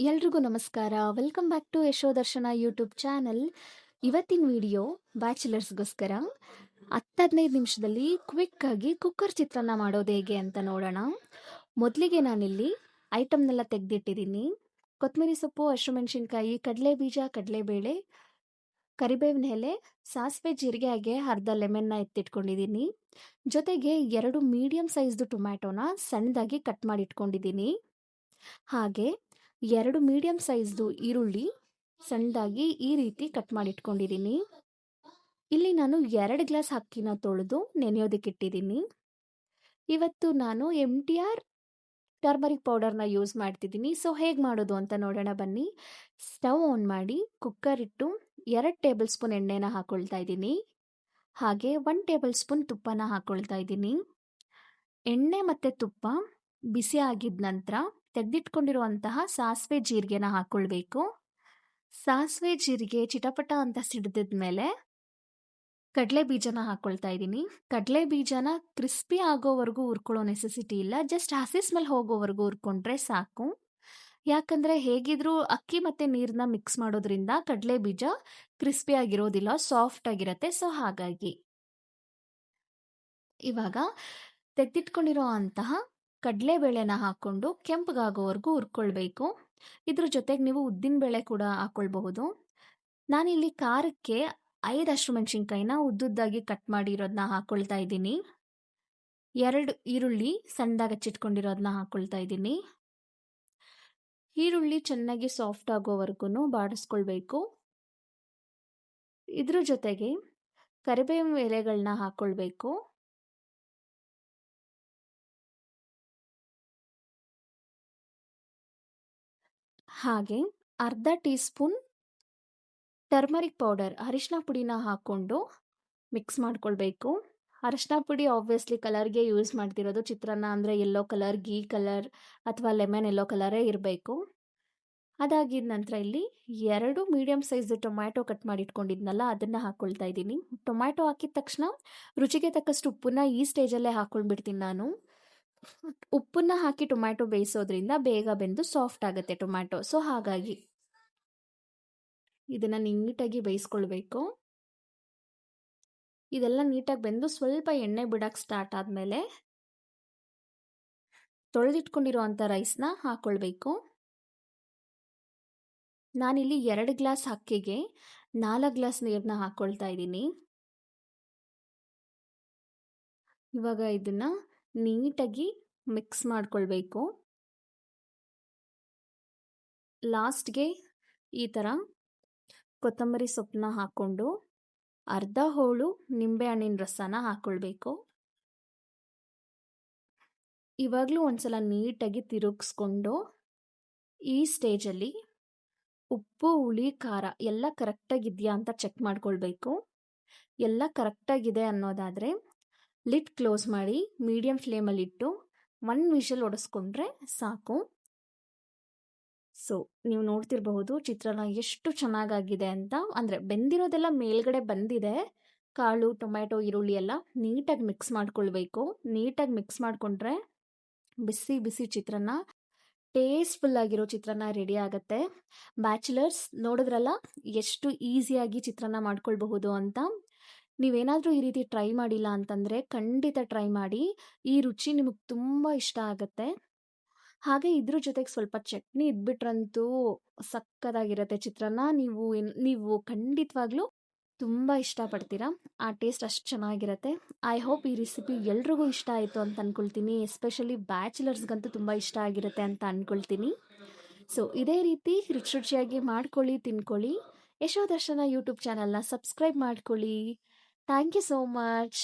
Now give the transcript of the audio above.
ಎಲ್ರಿಗೂ ನಮಸ್ಕಾರ. Welcome back to Yashodarshana YouTube channel. ಇವತ್ತಿನ ವಿಡಿಯೋ ಬ್ಯಾಚುಲರ್ಸ್ಗೋಸ್ಕರ 10-15 ನಿಮಿಷದಲ್ಲಿ ಕ್ವಿಕ್ ಆಗಿ ಕುಕ್ಕರ್ ಚಿತ್ರಾನ್ನ ಮಾಡೋದು ಹೇಗೆ ಅಂತ ನೋಡೋಣ. ಮೊದಲಿಗೆ ನಾನಿಲ್ಲಿ ಐಟಮ್ನೆಲ್ಲ ತೆಗೆದಿಟ್ಟಿದ್ದೀನಿ. ಕೊತ್ತಂಬರಿ ಸೊಪ್ಪು, ಹಸಿಮೆಣಸಿನ್ಕಾಯಿ, ಕಡಲೆಬೀಜ, ಕಡಲೆಬೇಳೆ, ಕರಿಬೇವಿನ ಎಲೆ, ಸಾಸಿವೆ, ಜೀರಿಗೆ ಹಾಗೆ ಅರ್ಧ ಲೆಮನ್ನ ಎತ್ತಿಟ್ಕೊಂಡಿದ್ದೀನಿ. ಜೊತೆಗೆ 2 ಮೀಡಿಯಂ ಸೈಜ್ದು ಟೊಮ್ಯಾಟೋನ ಸಣ್ಣದಾಗಿ ಕಟ್ ಮಾಡಿ ಇಟ್ಕೊಂಡಿದ್ದೀನಿ. ಹಾಗೆ 2 ಮೀಡಿಯಂ ಸೈಜ್ದು ಈರುಳ್ಳಿ ಸಣ್ಣದಾಗಿ ಈ ರೀತಿ ಕಟ್ ಮಾಡಿ ಇಟ್ಕೊಂಡಿದ್ದೀನಿ. ಇಲ್ಲಿ ನಾನು 2 ಗ್ಲಾಸ್ ಅಕ್ಕಿನ ತೊಳೆದು ನೆನೆಯೋದಕ್ಕಿಟ್ಟಿದ್ದೀನಿ. ಇವತ್ತು ನಾನು MTR ಟರ್ಮರಿಕ್ ಪೌಡರ್ನ ಯೂಸ್ ಮಾಡ್ತಿದ್ದೀನಿ. ಸೊ ಹೇಗೆ ಮಾಡೋದು ಅಂತ ನೋಡೋಣ ಬನ್ನಿ. ಸ್ಟವ್ ಆನ್ ಮಾಡಿ ಕುಕ್ಕರ್ ಇಟ್ಟು 2 ಟೇಬಲ್ ಸ್ಪೂನ್ ಎಣ್ಣೆನ ಹಾಕೊಳ್ತಾ ಇದ್ದೀನಿ. ಹಾಗೆ 1 ಟೇಬಲ್ ಸ್ಪೂನ್ ತುಪ್ಪನ ಹಾಕೊಳ್ತಾ ಇದ್ದೀನಿ. ಎಣ್ಣೆ ಮತ್ತು ತುಪ್ಪ ಬಿಸಿ ಆಗಿದ ನಂತರ ತೆಗೆದಿಟ್ಕೊಂಡಿರುವಂತಹ ಸಾಸಿವೆ ಜೀರಿಗೆನ ಹಾಕ್ಕೊಳ್ಬೇಕು. ಸಾಸಿವೆ ಜೀರಿಗೆ ಚಿಟಪಟ ಅಂತ ಸಿಡಿದ ಮೇಲೆ ಕಡಲೆ ಬೀಜನ ಹಾಕ್ಕೊಳ್ತಾ ಇದ್ದೀನಿ. ಕಡಲೆ ಬೀಜನ ಕ್ರಿಸ್ಪಿ ಆಗೋವರೆಗೂ ಹುರ್ಕೊಳ್ಳೋ ನೆಸೆಸಿಟಿ ಇಲ್ಲ, ಜಸ್ಟ್ ಹಸಿ ಸ್ಮೆಲ್ ಹೋಗೋವರೆಗೂ ಹುರ್ಕೊಂಡ್ರೆ ಸಾಕು. ಯಾಕಂದರೆ ಹೇಗಿದ್ರೂ ಅಕ್ಕಿ ಮತ್ತು ನೀರನ್ನ ಮಿಕ್ಸ್ ಮಾಡೋದ್ರಿಂದ ಕಡಲೆ ಬೀಜ ಕ್ರಿಸ್ಪಿ ಆಗಿರೋದಿಲ್ಲ, ಸಾಫ್ಟ್ ಆಗಿರುತ್ತೆ. ಸೊ ಹಾಗಾಗಿ ಇವಾಗ ತೆಗೆದಿಟ್ಕೊಂಡಿರೋ ಅಂತಹ ಕಡಲೆಬೇಳೆನ ಹಾಕ್ಕೊಂಡು ಕೆಂಪಗಾಗೋವರೆಗೂ ಹುರ್ಕೊಳ್ಬೇಕು. ಇದ್ರ ಜೊತೆಗೆ ನೀವು ಉದ್ದಿನಬೇಳೆ ಕೂಡ ಹಾಕ್ಕೊಳ್ಬಹುದು. ನಾನಿಲ್ಲಿ ಖಾರಕ್ಕೆ 5 ಹಸಿಮೆಣಸಿನ್ಕಾಯಿನ ಉದ್ದುದ್ದಾಗಿ ಕಟ್ ಮಾಡಿರೋದನ್ನ ಹಾಕ್ಕೊಳ್ತಾ ಇದ್ದೀನಿ. 2 ಈರುಳ್ಳಿ ಸಣ್ಣದಾಗಿ ಹಚ್ಚಿಟ್ಕೊಂಡಿರೋದನ್ನ ಹಾಕ್ಕೊಳ್ತಾ ಇದ್ದೀನಿ. ಈರುಳ್ಳಿ ಚೆನ್ನಾಗಿ ಸಾಫ್ಟ್ ಆಗೋವರೆಗೂ ಬಾಡಿಸ್ಕೊಳ್ಬೇಕು. ಇದ್ರ ಜೊತೆಗೆ ಕರಿಬೇವಿನ ಎಲೆಗಳನ್ನ ಹಾಕ್ಕೊಳ್ಬೇಕು. ಹಾಗೆ ಅರ್ಧ ಟೀ ಸ್ಪೂನ್ ಟರ್ಮರಿಕ್ ಪೌಡರ್ ಅರಿಶಿನ ಪುಡಿನ ಹಾಕ್ಕೊಂಡು ಮಿಕ್ಸ್ ಮಾಡ್ಕೊಳ್ಬೇಕು. ಅರಿಶಿನ ಪುಡಿ ಆಬ್ವಿಯಸ್ಲಿ ಕಲರ್ಗೆ ಯೂಸ್ ಮಾಡ್ತಿರೋದು. ಚಿತ್ರಾನ್ನ ಅಂದರೆ ಯೆಲ್ಲೋ ಕಲರ್, ಗೀ ಕಲರ್ ಅಥವಾ ಲೆಮನ್ ಯೆಲ್ಲೋ ಕಲರೇ ಇರಬೇಕು. ಅದಾಗಿದ ನಂತರ ಇಲ್ಲಿ 2 ಮೀಡಿಯಂ ಸೈಜ್ ಟೊಮ್ಯಾಟೊ ಕಟ್ ಮಾಡಿ ಇಟ್ಕೊಂಡಿದ್ನಲ್ಲ ಅದನ್ನು ಹಾಕ್ಕೊಳ್ತಾ ಇದ್ದೀನಿ. ಟೊಮ್ಯಾಟೊ ಹಾಕಿದ ತಕ್ಷಣ ರುಚಿಗೆ ತಕ್ಕಷ್ಟು ಉಪ್ಪನ್ನ ಈ ಸ್ಟೇಜಲ್ಲೇ ಹಾಕ್ಕೊಂಡ್ಬಿಡ್ತೀನಿ ನಾನು. ಉಪ್ಪನ್ನ ಹಾಕಿ ಟೊಮ್ಯಾಟೊ ಬೇಯಿಸೋದ್ರಿಂದ ಬೇಗ ಬೆಂದು ಸಾಫ್ಟ್ ಆಗುತ್ತೆ ಟೊಮ್ಯಾಟೊ. ಸೊ ಹಾಗಾಗಿ ಇದನ್ನು ನೀಟಾಗಿ ಬೇಯಿಸ್ಕೊಳ್ಬೇಕು. ಇದೆಲ್ಲ ನೀಟಾಗಿ ಬೆಂದು ಸ್ವಲ್ಪ ಎಣ್ಣೆ ಬಿಡಕ್ಕೆ ಸ್ಟಾರ್ಟ್ ಆದಮೇಲೆ ತೊಳೆದಿಟ್ಕೊಂಡಿರುವಂಥ ರೈಸ್ನ ಹಾಕ್ಕೊಳ್ಬೇಕು. ನಾನಿಲ್ಲಿ 2 ಗ್ಲಾಸ್ ಅಕ್ಕಿಗೆ 4 ಗ್ಲಾಸ್ ನೀರನ್ನ ಹಾಕ್ಕೊಳ್ತಾ ಇದ್ದೀನಿ. ಇವಾಗ ಇದನ್ನು ನೀಟಾಗಿ ಮಿಕ್ಸ್ ಮಾಡ್ಕೊಳ್ಬೇಕು. ಲಾಸ್ಟ್ಗೆ ಈ ಥರ ಕೊತ್ತಂಬರಿ ಸೊಪ್ಪನ್ನ ಹಾಕ್ಕೊಂಡು ಅರ್ಧ ಹೋಳು ನಿಂಬೆಹಣ್ಣಿನ ರಸನ ಹಾಕ್ಕೊಳ್ಬೇಕು. ಇವಾಗಲೂ ಒಂದ್ಸಲ ನೀಟಾಗಿ ತಿರುಗಿಸ್ಕೊಂಡು ಈ ಸ್ಟೇಜಲ್ಲಿ ಉಪ್ಪು, ಹುಳಿ, ಖಾರ ಎಲ್ಲ ಕರೆಕ್ಟಾಗಿದೆಯಾ ಅಂತ ಚೆಕ್ ಮಾಡ್ಕೊಳ್ಬೇಕು. ಎಲ್ಲ ಕರೆಕ್ಟಾಗಿದೆ ಅನ್ನೋದಾದರೆ ಲಿಡ್ ಕ್ಲೋಸ್ ಮಾಡಿ ಮೀಡಿಯಂ ಫ್ಲೇಮಲ್ಲಿಟ್ಟು 1 ವಿಷಲ್ ಹೊಡೆಸ್ಕೊಂಡ್ರೆ ಸಾಕು. ಸೊ ನೀವು ನೋಡ್ತಿರಬಹುದು ಚಿತ್ರಾನ್ನ ಎಷ್ಟು ಚೆನ್ನಾಗಾಗಿದೆ ಅಂತ. ಅಂದರೆ ಬೆಂದಿರೋದೆಲ್ಲ ಮೇಲ್ಗಡೆ ಬಂದಿದೆ. ಕಾಳು, ಟೊಮ್ಯಾಟೊ, ಈರುಳ್ಳಿ ಎಲ್ಲ ನೀಟಾಗಿ ಮಿಕ್ಸ್ ಮಾಡ್ಕೊಳ್ಬೇಕು. ನೀಟಾಗಿ ಮಿಕ್ಸ್ ಮಾಡಿಕೊಂಡ್ರೆ ಬಿಸಿ ಬಿಸಿ ಚಿತ್ರಾನ್ನ, ಟೇಸ್ಟ್ಫುಲ್ ಆಗಿರೋ ಚಿತ್ರಾನ್ನ ರೆಡಿ ಆಗುತ್ತೆ. ಬ್ಯಾಚುಲರ್ಸ್ ನೋಡಿದ್ರಲ್ಲ ಎಷ್ಟು ಈಸಿಯಾಗಿ ಚಿತ್ರಾನ್ನ ಮಾಡ್ಕೊಳ್ಬಹುದು ಅಂತ. ನೀವೇನಾದರೂ ಈ ರೀತಿ ಟ್ರೈ ಮಾಡಿಲ್ಲ ಅಂತಂದರೆ ಖಂಡಿತ ಟ್ರೈ ಮಾಡಿ. ಈ ರುಚಿ ನಿಮಗೆ ತುಂಬ ಇಷ್ಟ ಆಗುತ್ತೆ. ಹಾಗೆ ಇದ್ರ ಜೊತೆಗೆ ಸ್ವಲ್ಪ ಚಟ್ನಿ ಇದ್ಬಿಟ್ರಂತೂ ಸಕ್ಕತ್ತಾಗಿರುತ್ತೆ ಚಿತ್ರಾನ್ನ. ನೀವು ಖಂಡಿತವಾಗ್ಲೂ ತುಂಬ ಇಷ್ಟಪಡ್ತೀರಾ. ಆ ಟೇಸ್ಟ್ ಅಷ್ಟು ಚೆನ್ನಾಗಿರುತ್ತೆ. ಐ ಹೋಪ್ ಈ ರೆಸಿಪಿ ಎಲ್ರಿಗೂ ಇಷ್ಟ ಆಯಿತು ಅಂತ ಅಂದ್ಕೊಳ್ತೀನಿ. ಎಸ್ಪೆಷಲಿ ಬ್ಯಾಚುಲರ್ಸ್ಗಂತೂ ತುಂಬ ಇಷ್ಟ ಆಗಿರುತ್ತೆ ಅಂತ ಅಂದ್ಕೊಳ್ತೀನಿ. ಸೊ ಇದೇ ರೀತಿ ರುಚಿಯಾಗಿ ಮಾಡ್ಕೊಳ್ಳಿ, ತಿನ್ಕೊಳ್ಳಿ. ಯಶೋದರ್ಶನ ಯೂಟ್ಯೂಬ್ ಚಾನಲ್ನ ಸಬ್ಸ್ಕ್ರೈಬ್ ಮಾಡ್ಕೊಳ್ಳಿ. Thank you so much.